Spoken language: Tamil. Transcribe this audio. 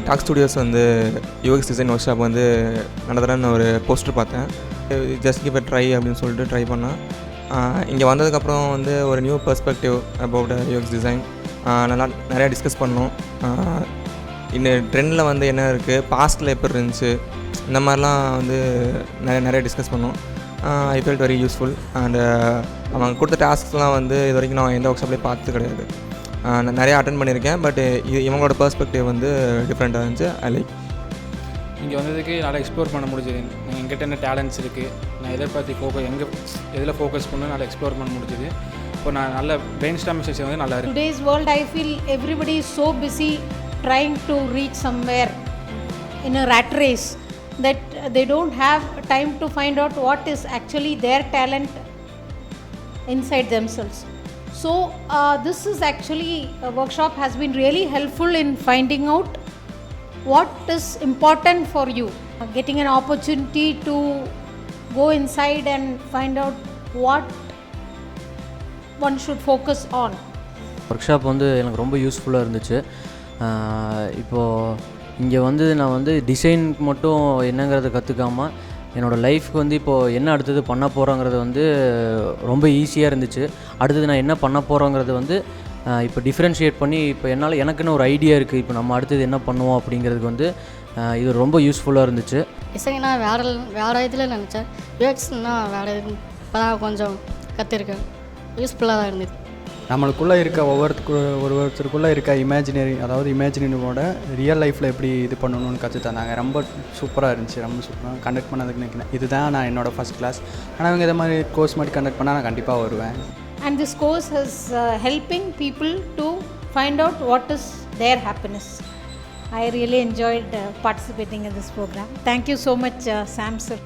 டாக் ஸ்டுடியோஸ் வந்து யூஎக்ஸ் டிசைன் ஒர்க் ஷாப் வந்து நடத்துகிறேன்னு ஒரு போஸ்டர் பார்த்தேன். ஜஸ்ட் கிவ் எ ட்ரை அப்படின்னு சொல்லிட்டு ட்ரை பண்ணேன். இங்கே வந்ததுக்கப்புறம் வந்து ஒரு new perspective about UX design நல்லா நிறையா டிஸ்கஸ் பண்ணோம். இன்னும் ட்ரெண்டில் வந்து என்ன இருக்குது, பாஸ்ட்டில் எப்படி இருந்துச்சு, இந்த மாதிரிலாம் வந்து நிறைய டிஸ்கஸ் பண்ணோம். I felt very useful. And அவங்க கொடுத்த டாஸ்க்ஸ்லாம் வந்து இது வரைக்கும் நான் எந்த ஒர்க் ஷாப்லேயும் பார்த்தது கிடையாது. நான் நிறையா அட்டென்ட் பண்ணியிருக்கேன். பட் இவங்களோட பெர்ஸ்பெக்டிவ் வந்து டிஃப்ரெண்ட்டாக இருந்துச்சு. I like. இங்கே வந்ததுக்கு நல்லா எக்ஸ்ப்ளோர் பண்ண முடிஞ்சது. என்கிட்ட என்ன டேலண்ட்ஸ் இருக்குது, நான் எதை பற்றி எதில் ஃபோக்கஸ் பண்ண நல்லா எக்ஸ்ப்ளோர் பண்ண முடிஞ்சது. இப்போ நான் நல்ல பிரெயின் ஸ்டாமிங் செஷன் வந்து நல்லா இருக்குது. Today's world, I feel everybody is so busy trying to reach somewhere in a rat race that they don't have time to find out what is actually their talent inside themselves. So this is actually a workshop has been really helpful in finding out what is important for you, getting an opportunity to go inside and find out what one should focus on. Work shop வந்து எனக்கு ரொம்ப யூஸ்ஃபுல்லாக இருந்துச்சு. இப்போது இங்கே வந்து நான் வந்து டிசைன் மட்டும் என்னங்கிறத கற்றுக்காமல் என்னோடய லைஃப்க்கு வந்து இப்போது என்ன அடுத்தது பண்ண போகிறோங்கிறது வந்து ரொம்ப ஈஸியாக இருந்துச்சு. அடுத்தது நான் என்ன பண்ண போகிறோங்கிறது வந்து இப்போ டிஃப்ரென்ஷியேட் பண்ணி இப்போ எனக்குன்னு ஒரு ஐடியா இருக்குது. இப்போ நம்ம அடுத்தது என்ன பண்ணுவோம் அப்படிங்கிறதுக்கு வந்து இது ரொம்ப யூஸ்ஃபுல்லாக இருந்துச்சு. இசைனா வேறு இதில் நினச்சேன், யூஎக்ஸ்னா வேறு இது இப்போ தான் கொஞ்சம் கற்றுருக்கேன். யூஸ்ஃபுல்லாக தான் இருந்தது. நம்மளுக்குள்ளே இருக்க ஒவ்வொருத்தருக்குள்ளே இருக்க இமேஜினரியோட ரியல் லைஃப்பில் எப்படி இது பண்ணணும்னு கற்று தந்தாங்க. ரொம்ப சூப்பராக இருந்துச்சு. ரொம்ப சூப்பராக கண்டக்ட் பண்ணதுக்கு நினைக்கிறேன். இதுதான் நான் என்னோடய ஃபஸ்ட் கிளாஸ். ஆனால் இவங்க இதை மாதிரி கோர்ஸ் மாதிரி கண்டக்ட் பண்ணால் நான் கண்டிப்பாக வருவேன். And this course is helping people to find out what is their happiness. I really enjoyed participating in this program. Thank you so much, Sam sir.